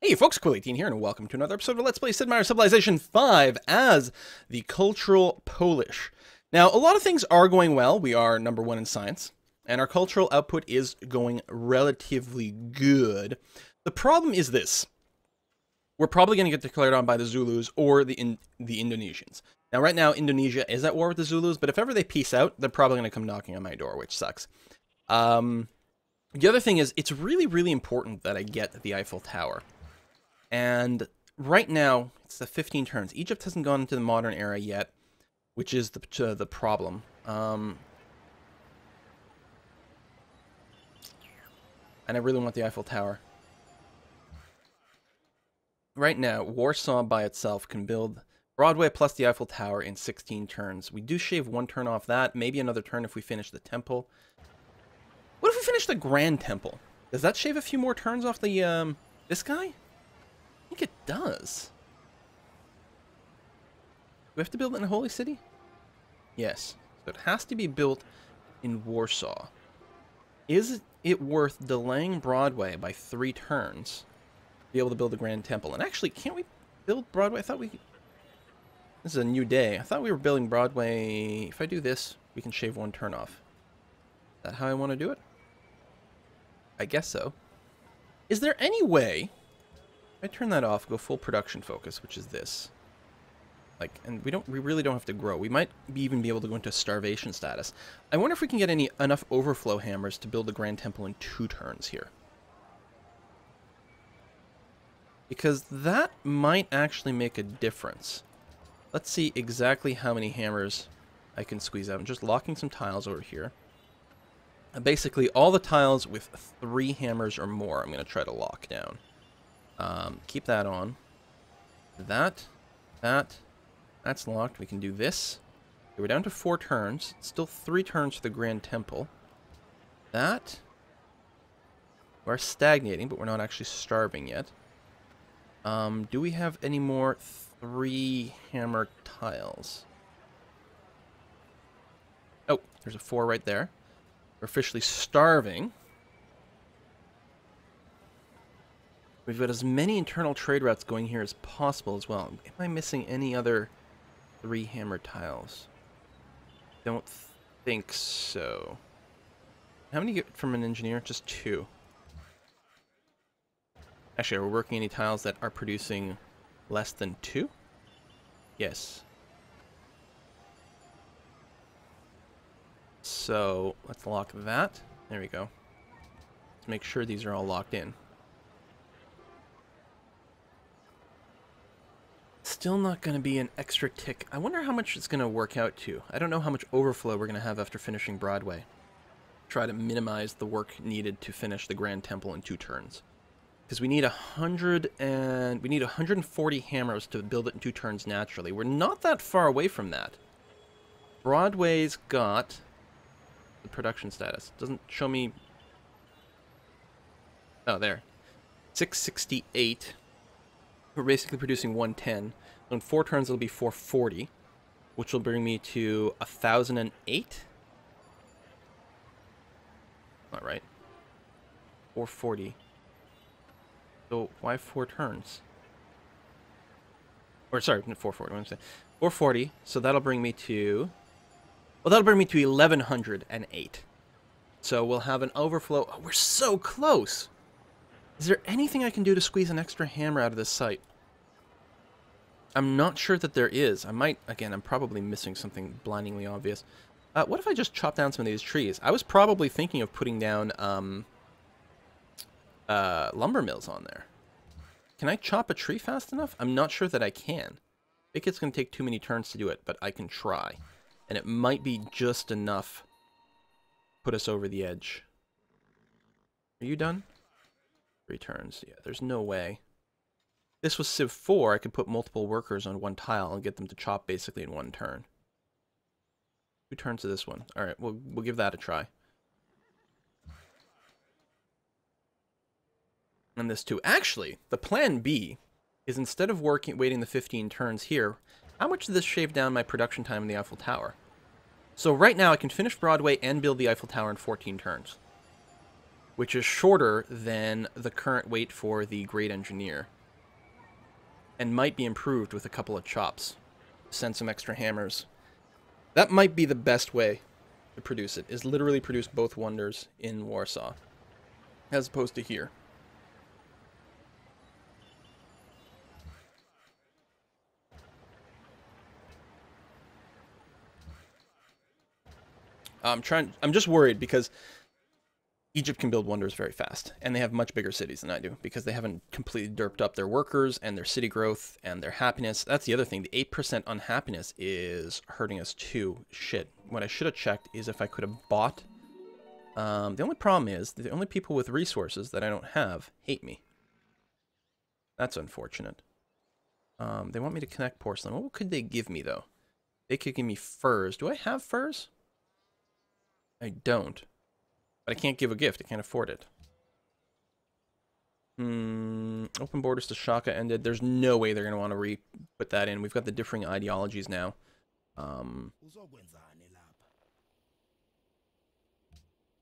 Hey folks, Quill18 here, and welcome to another episode of Let's Play Sid Meier's Civilization 5 as the Cultural Polish. Now, a lot of things are going well. We are #1 in science, and our cultural output is going relatively good. The problem is this. We're probably going to get declared on by the Zulus or the Indonesians. Now, right now, Indonesia is at war with the Zulus, but if ever they peace out, they're probably going to come knocking on my door, which sucks. The other thing is, it's really, really important that I get the Eiffel Tower. And right now, it's the 15 turns. Egypt hasn't gone into the modern era yet, which is the problem. And I really want the Eiffel Tower. Right now, Warsaw by itself can build Broadway plus the Eiffel Tower in 16 turns. We do shave one turn off that, maybe another turn if we finish the temple. What if we finish the Grand Temple? Does that shave a few more turns off the, this guy? I think it does. Do we have to build it in a holy city? Yes. So it has to be built in Warsaw. Is it worth delaying Broadway by 3 turns to be able to build the Grand Temple? And actually, can't we build Broadway? I thought we... This is a new day. I thought we were building Broadway... If I do this, we can shave 1 turn off. Is that how I want to do it? I guess so. Is there any way... I turn that off, go full production focus, which is this. Like, and we really don't have to grow. We might even be able to go into starvation status. I wonder if we can get enough overflow hammers to build the Grand Temple in 2 turns here. Because that might actually make a difference. Let's see exactly how many hammers I can squeeze out. I'm just locking some tiles over here. Basically, all the tiles with 3 hammers or more, I'm going to try to lock down. Keep that on. That's locked. We can do this. Okay, we're down to 4 turns. Still 3 turns for the Grand Temple. That. We're stagnating, but we're not actually starving yet. Do we have any more 3 hammer tiles? Oh, there's a 4 right there. We're officially starving. We've got as many internal trade routes going here as possible as well. Am I missing any other 3 hammer tiles? Don't think so. How many get from an engineer? Just 2. Actually, are we working any tiles that are producing less than 2? Yes. So, let's lock that. There we go. Let's make sure these are all locked in. Still not going to be an extra tick. I wonder how much it's going to work out to. I don't know how much overflow we're going to have after finishing Broadway. Try to minimize the work needed to finish the Grand Temple in 2 turns. Because we need 140 hammers to build it in 2 turns naturally. We're not that far away from that. Broadway's got the production status. Doesn't show me... Oh, there. 668. We're basically producing 110. So in 4 turns, it'll be 440, which will bring me to 1,008. Not right. 440. So why 4 turns? Or sorry, 440. What am I saying? 440. So that'll bring me to. Well, that'll bring me to 1,108. So we'll have an overflow. Oh, we're so close. Is there anything I can do to squeeze an extra hammer out of this site? I'm not sure that there is. I might, again, I'm probably missing something blindingly obvious. What if I just chop down some of these trees? I was probably thinking of putting down lumber mills on there. Can I chop a tree fast enough? I'm not sure that I can. I think it's going to take too many turns to do it, but I can try. And it might be just enough to put us over the edge. Are you done? 3 turns. Yeah, there's no way. This was Civ 4. I could put multiple workers on 1 tile and get them to chop basically in 1 turn. 2 turns to this one. Alright, we'll give that a try. And this too. Actually, the plan B is instead of waiting the 15 turns here, how much does this shave down my production time in the Eiffel Tower? So right now I can finish Broadway and build the Eiffel Tower in 14 turns. which is shorter than the current wait for the Great Engineer, and might be improved with a couple of chops. Send some extra hammers. That might be the best way to produce it, is literally produce both wonders in Warsaw, as opposed to here. I'm just worried because Egypt can build wonders very fast, and they have much bigger cities than I do, because they haven't completely derped up their workers and their city growth and their happiness. That's the other thing. The 8% unhappiness is hurting us too. Shit. What I should have checked is if I could have bought. The only problem is the only people with resources that I don't have hate me. That's unfortunate. They want me to connect porcelain. What could they give me, though? They could give me furs. Do I have furs? I don't. But I can't give a gift. I can't afford it. Open borders to Shaka ended. There's no way they're going to want to put that in. We've got the differing ideologies now.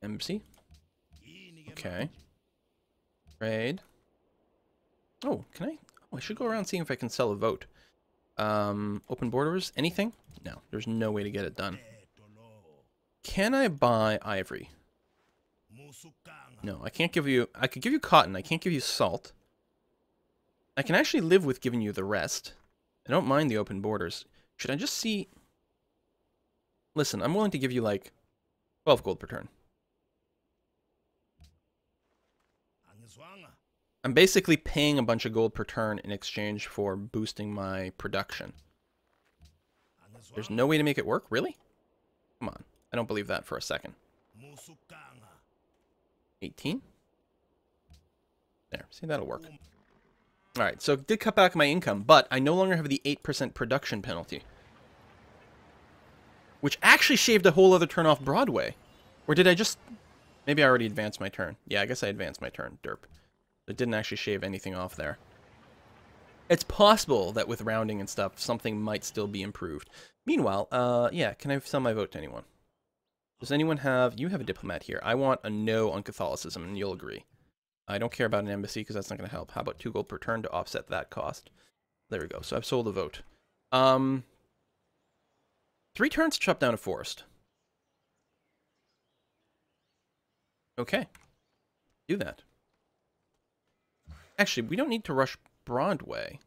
Embassy. Okay. Trade. Oh, can I? Oh, I should go around seeing if I can sell a vote. Open borders. Anything? No, there's no way to get it done. Can I buy ivory? No, I can't give you... I could give you cotton. I can't give you salt. I can actually live with giving you the rest. I don't mind the open borders. Should I just see... Listen, I'm willing to give you, like, 12 gold per turn. I'm basically paying a bunch of gold per turn in exchange for boosting my production. There's no way to make it work? Really? Come on. I don't believe that for a second. 18? There. See, that'll work. Alright, so it did cut back my income, but I no longer have the 8% production penalty. Which actually shaved a whole other turn off Broadway. Or did I just... Maybe I already advanced my turn. Yeah, I guess I advanced my turn. Derp. It didn't actually shave anything off there. It's possible that with rounding and stuff, something might still be improved. Meanwhile, yeah, can I sell my vote to anyone? Does anyone have... You have a diplomat here. I want a no on Catholicism, and you'll agree. I don't care about an embassy, because that's not going to help. How about 2 gold per turn to offset that cost? There we go. So I've sold a vote. 3 turns to chop down a forest. Okay. Do that. Actually, we don't need to rush Broadway.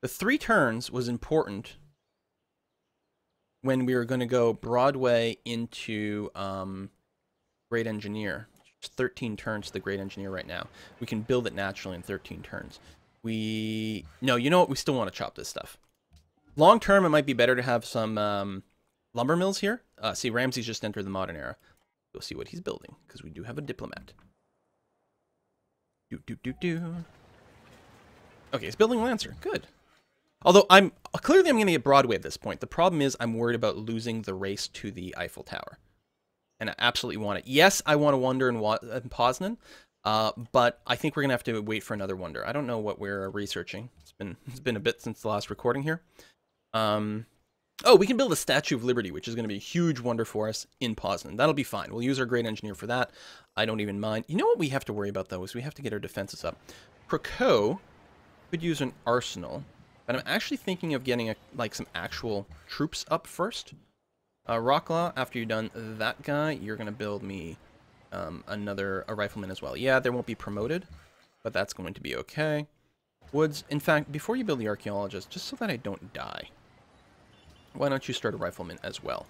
The 3 turns was important when we were going to go Broadway into Great Engineer. It's 13 turns to the Great Engineer right now. We can build it naturally in 13 turns. No, you know what? We still want to chop this stuff. Long term, it might be better to have some lumber mills here. See, Ramses just entered the modern era. We'll see what he's building, because we do have a diplomat. Okay, he's building Lancer. Good. Although clearly I'm going to get Broadway at this point. The problem is I'm worried about losing the race to the Eiffel Tower. And I absolutely want it. Yes, I want a wonder in Poznan, but I think we're going to have to wait for another wonder. I don't know what we're researching. It's been a bit since the last recording here. Oh, we can build a Statue of Liberty, which is going to be a huge wonder for us in Poznan. That'll be fine. We'll use our Great Engineer for that. I don't even mind. You know what we have to worry about, though, is we have to get our defenses up. Krakow could use an arsenal, but I'm actually thinking of getting some actual troops up first. Rocklaw, after you've done that guy, you're going to build me a rifleman as well. Yeah, they won't be promoted, but that's going to be okay. Woods, in fact, before you build the archaeologist, just so that I don't die, why don't you start a rifleman as well?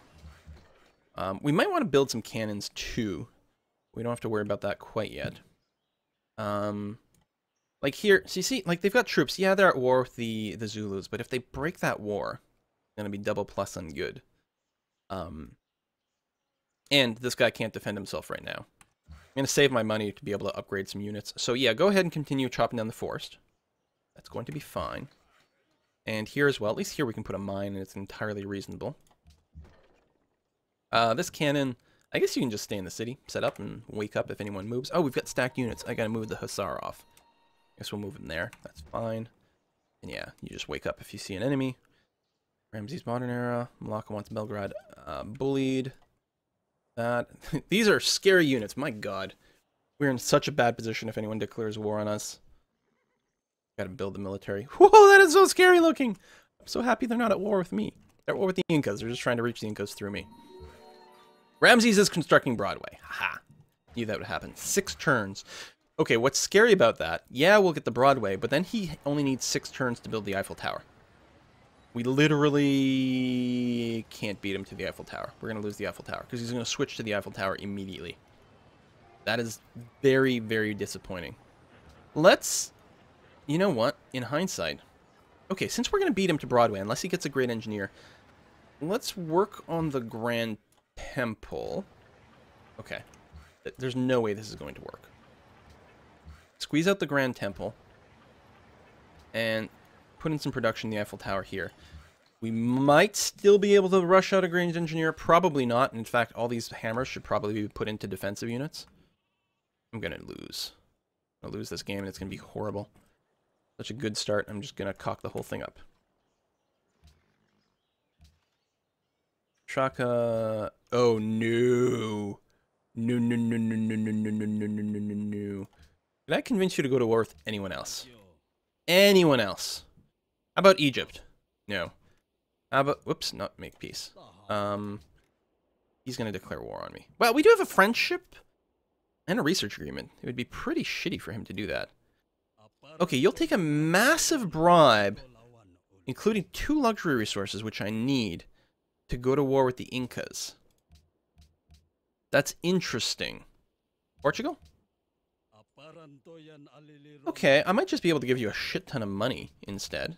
We might want to build some cannons too. We don't have to worry about that quite yet. Like here, so you see, like they've got troops. Yeah, they're at war with the Zulus, but if they break that war, it's going to be double plus on good. And this guy can't defend himself right now. I'm going to save my money to be able to upgrade some units. So yeah, go ahead and continue chopping down the forest. That's going to be fine. And here as well, at least here we can put a mine and it's entirely reasonable. This cannon, I guess you can just stay in the city, set up and wake up if anyone moves. Oh, we've got stacked units. I gotta move the Hussar off. Guess we'll move them there. That's fine. And yeah, you just wake up if you see an enemy. Ramses Modern Era. Malacca wants Belgrade bullied. That these are scary units. My God, we're in such a bad position if anyone declares war on us. Gotta build the military. Whoa, that is so scary looking. I'm so happy they're not at war with me. They're at war with the Incas. They're just trying to reach the Incas through me. Ramses is constructing Broadway. Haha. Knew that would happen. 6 turns. Okay, what's scary about that? Yeah, we'll get the Broadway, but then he only needs 6 turns to build the Eiffel Tower. We literally can't beat him to the Eiffel Tower. We're going to lose the Eiffel Tower because he's going to switch to the Eiffel Tower immediately. That is very, very disappointing. Let's... You know what? In hindsight... Okay, since we're going to beat him to Broadway, unless he gets a great engineer, let's work on the Grand Temple. Okay. There's no way this is going to work. Squeeze out the Grand Temple. And put in some production in the Eiffel Tower here. We might still be able to rush out a Grand Engineer. Probably not. In fact, all these hammers should probably be put into defensive units. I'm going to lose. I'll lose this game and it's going to be horrible. Such a good start. I'm just going to cock the whole thing up. Shaka. Oh, no. No, no, no, no, no, no, no, no, no, no, no, no. Did I convince you to go to war with anyone else? Anyone else? How about Egypt? No. How about... Whoops, not make peace. He's going to declare war on me. Well, we do have a friendship and a research agreement. It would be pretty shitty for him to do that. Okay, you'll take a massive bribe, including 2 luxury resources, which I need, to go to war with the Incas. That's interesting. Portugal? Okay, I might just be able to give you a shit ton of money instead.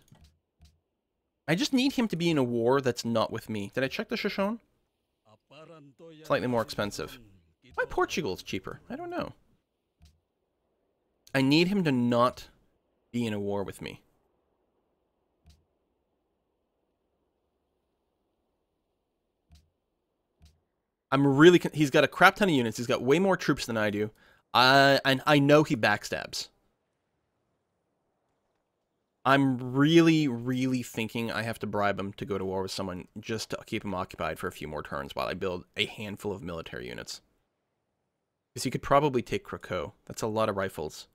I just need him to be in a war that's not with me. Did I check the Shoshone? Slightly more expensive. Why Portugal is cheaper? I don't know. I need him to not be in a war with me. I'm really... He's got a crap ton of units. He's got way more troops than I do. I know he backstabs. I'm really, really thinking I have to bribe him to go to war with someone just to keep him occupied for a few more turns while I build a handful of military units. Because he could probably take Krakow. That's a lot of rifles.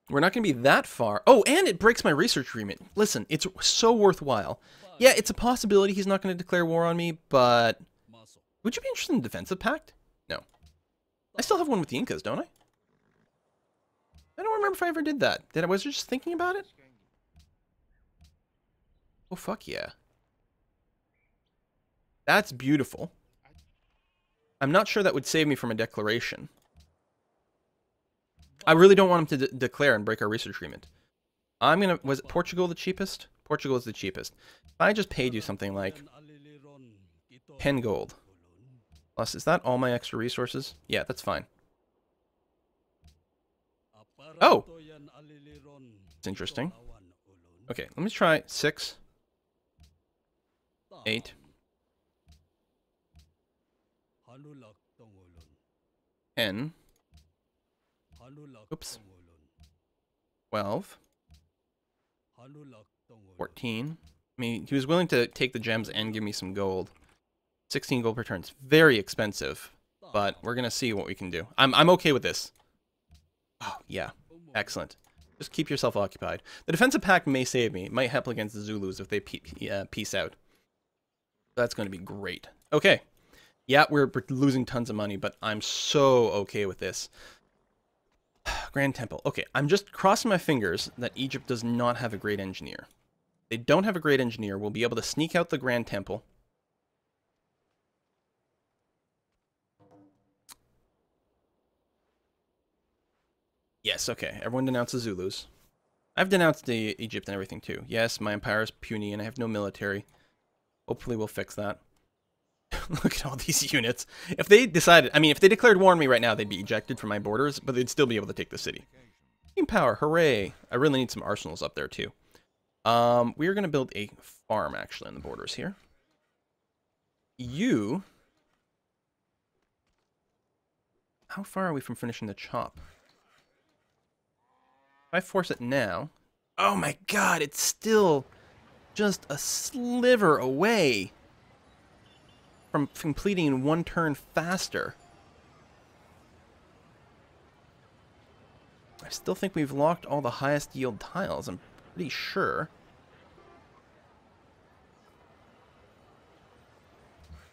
We're not going to be that far. Oh, and it breaks my research agreement. Listen, it's so worthwhile. Yeah, it's a possibility he's not going to declare war on me, but... Would you be interested in the defensive pact? No. I still have one with the Incas, don't I? I don't remember if I ever did that. Was I just thinking about it? Oh, fuck yeah. That's beautiful. I'm not sure that would save me from a declaration. I really don't want him to declare and break our research agreement. I'm gonna... Was Portugal the cheapest? Portugal is the cheapest. If I just paid you something like 10 gold. Plus, is that all my extra resources? Yeah, that's fine. Oh! It's interesting. Okay, let me try 6. 8. 10. Oops. 12. 14. I mean, he was willing to take the gems and give me some gold. 16 gold per turn. It's very expensive, but we're gonna see what we can do. I'm okay with this. Oh, yeah. Excellent. Just keep yourself occupied. The defensive pact may save me. It might help against the Zulus if they peace out. That's going to be great. Okay. Yeah, we're losing tons of money, but I'm so okay with this. Grand Temple. Okay, I'm just crossing my fingers that Egypt does not have a great engineer. They don't have a great engineer. We'll be able to sneak out the Grand Temple. Yes, okay. Everyone denounces Zulus. I've denounced Egypt and everything too. Yes, my empire is puny and I have no military. Hopefully we'll fix that. Look at all these units. If they decided, I mean, if they declared war on me right now, they'd be ejected from my borders, but they'd still be able to take the city. Team power, hooray. I really need some arsenals up there too. We are going to build a farm actually on the borders here. You... How far are we from finishing the chop? If I force it now... Oh my god, it's still just a sliver away from completing in 1 turn faster. I still think we've locked all the highest yield tiles, I'm pretty sure.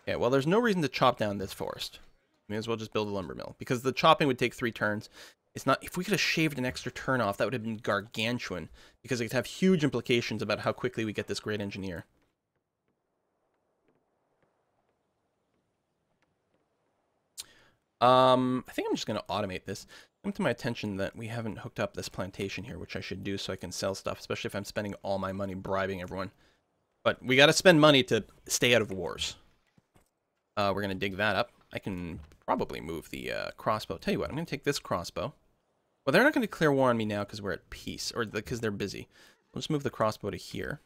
Yeah, well, there's no reason to chop down this forest. May as well just build a lumber mill, because the chopping would take 3 turns. It's not. If we could have shaved an extra turn off, that would have been gargantuan, because it could have huge implications about how quickly we get this great engineer. I think I'm just going to automate this. Come to my attention that we haven't hooked up this plantation here, which I should do so I can sell stuff, especially if I'm spending all my money bribing everyone. But we got to spend money to stay out of wars. We're going to dig that up. I can probably move the crossbow. Tell you what, I'm going to take this crossbow. Well, they're not going to declare war on me now because we're at peace, or because they're busy. We'll just move the crossbow to here.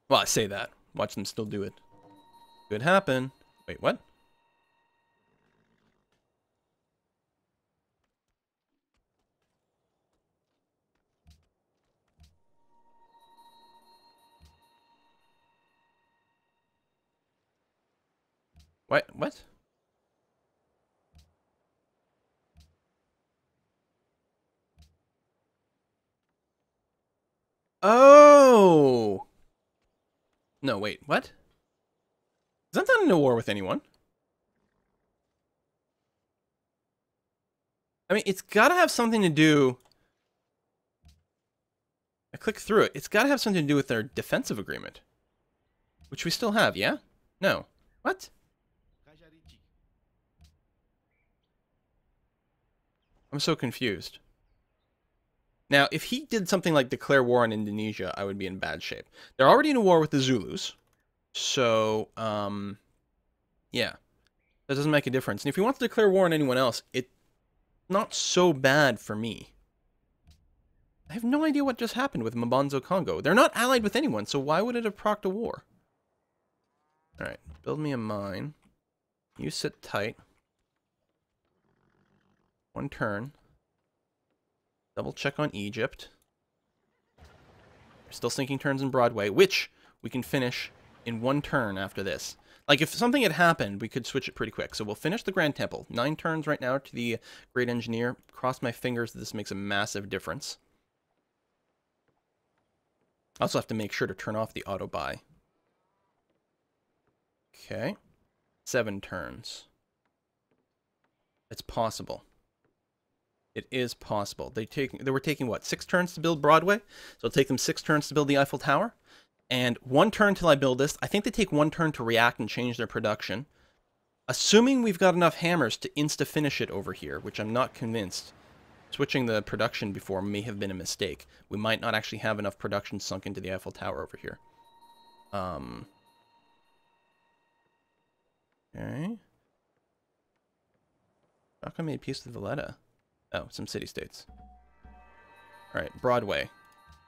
Well, I say that. Watch them still do it. Could happen. Wait, what? What? Oh! No, wait, what? I'm not in a war with anyone. I mean, it's gotta have something to do... I click through it. It's gotta have something to do with their defensive agreement. Which we still have, yeah? No. What? I'm so confused. Now, if he did something like declare war on Indonesia, I would be in bad shape. They're already in a war with the Zulus. So, yeah. That doesn't make a difference. And if he wants to declare war on anyone else, it's not so bad for me. I have no idea what just happened with Mabanzo Congo. They're not allied with anyone, so why would it have procced a war? Alright, build me a mine. You sit tight. 1 turn. Double check on Egypt. We're still sinking turns in Broadway, which we can finish in 1 turn after this. Like, if something had happened, we could switch it pretty quick. So we'll finish the Grand Temple. 9 turns right now to the Great Engineer. Cross my fingers that this makes a massive difference. I also have to make sure to turn off the auto buy. Okay. 7 turns. It's possible. It is possible. They were taking, what, 6 turns to build Broadway? So it'll take them 6 turns to build the Eiffel Tower. And 1 turn till I build this. I think they take 1 turn to react and change their production. Assuming we've got enough hammers to insta-finish it over here, which I'm not convinced. Switching the production before may have been a mistake. We might not actually have enough production sunk into the Eiffel Tower over here. Okay. Shaka made peace with Valletta. Oh, some city-states. Alright, Broadway.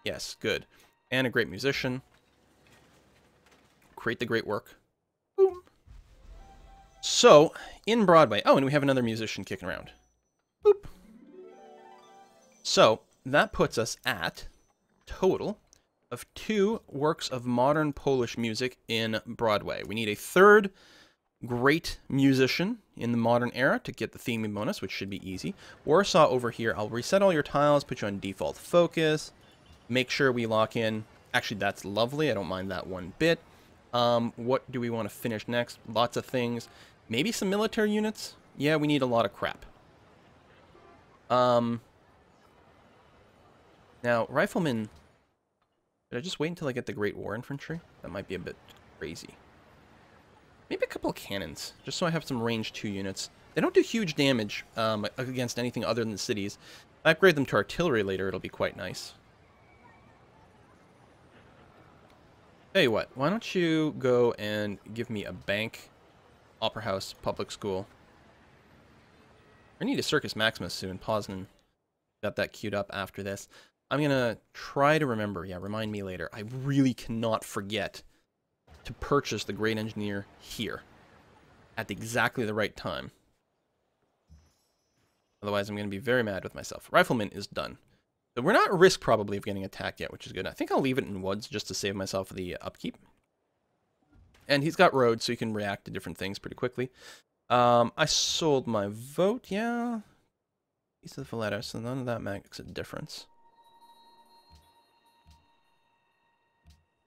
Yes, good. And a great musician. Create the great work. Boom. So, in Broadway... Oh, and we have another musician kicking around. Boop. So, that puts us at total of 2 works of modern Polish music in Broadway. We need a 3rd great musician in the modern era to get the theming bonus, which should be easy. Warsaw over here, I'll reset all your tiles, put you on default focus, make sure we lock in. Actually, that's lovely. I don't mind that one bit. What do we want to finish next? Lots of things. Maybe some military units? Yeah, we need a lot of crap. Now, riflemen... Did I just wait until I get the Great War Infantry? That might be a bit crazy. Maybe a couple of cannons, just so I have some range 2 units. They don't do huge damage against anything other than the cities. If I upgrade them to artillery later, it'll be quite nice. Tell you what, why don't you go and give me a bank, opera house, public school. I need a Circus Maximus soon. Poznan got that queued up after this. I'm going to try to remember. Yeah, remind me later. I really cannot forget to purchase the Great Engineer here at exactly the right time. Otherwise, I'm going to be very mad with myself. Rifleman is done. So we're not at risk, probably, of getting attacked yet, which is good. I think I'll leave it in woods just to save myself the upkeep. And he's got roads, so he can react to different things pretty quickly. I sold my vote, yeah. Piece of the Valletta, so none of that makes a difference.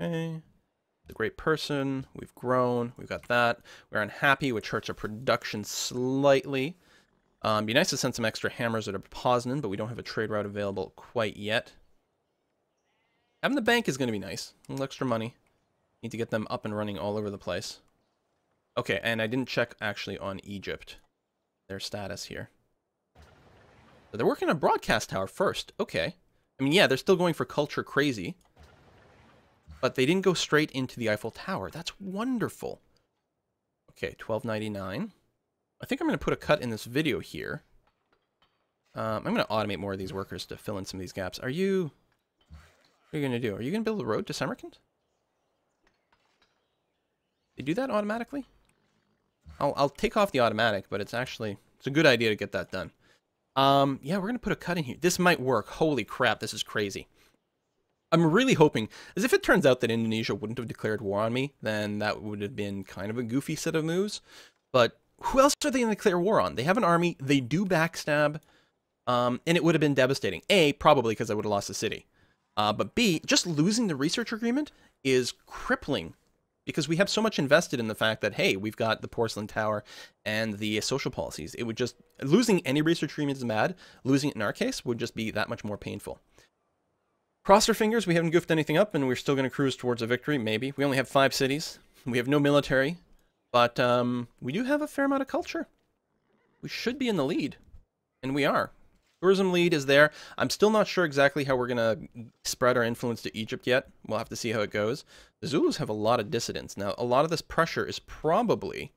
Okay. A great person. We've grown. We've got that. We're unhappy, which hurts our production slightly. Be nice to send some extra hammers that are Poznan, but we don't have a trade route available quite yet. Having the bank is going to be nice. A little extra money. Need to get them up and running all over the place. Okay, and I didn't check actually on Egypt. Their status here. So they're working on broadcast tower first. Okay. I mean, yeah, they're still going for culture crazy. But they didn't go straight into the Eiffel Tower. That's wonderful. Okay, 12.99. I think I'm going to put a cut in this video here. I'm going to automate more of these workers to fill in some of these gaps. Are you... What are you going to do? Are you going to build a road to Samarkand? They do that automatically? I'll take off the automatic, but it's a good idea to get that done. Yeah, we're going to put a cut in here. This might work. Holy crap, this is crazy. I'm really hoping, as if it turns out that Indonesia wouldn't have declared war on me, then that would have been kind of a goofy set of moves. But who else are they going to declare war on? They have an army, they do backstab, and it would have been devastating. A, probably because I would have lost the city. But B, just losing the research agreement is crippling, because we have so much invested in the fact that, hey, we've got the porcelain tower and the social policies. It would just, losing any research agreement is bad. Losing it in our case would just be that much more painful. Cross our fingers, we haven't goofed anything up, and we're still going to cruise towards a victory, maybe. We only have 5 cities. We have no military, but we do have a fair amount of culture. We should be in the lead, and we are. Tourism lead is there. I'm still not sure exactly how we're going to spread our influence to Egypt yet. We'll have to see how it goes. The Zulus have a lot of dissidents. Now, a lot of this pressure is probably...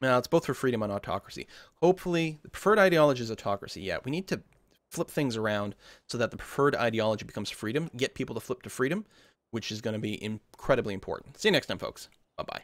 Now, it's both for freedom and autocracy. Hopefully, the preferred ideology is autocracy. Yeah, we need to flip things around so that the preferred ideology becomes freedom, get people to flip to freedom, which is going to be incredibly important. See you next time, folks. Bye-bye.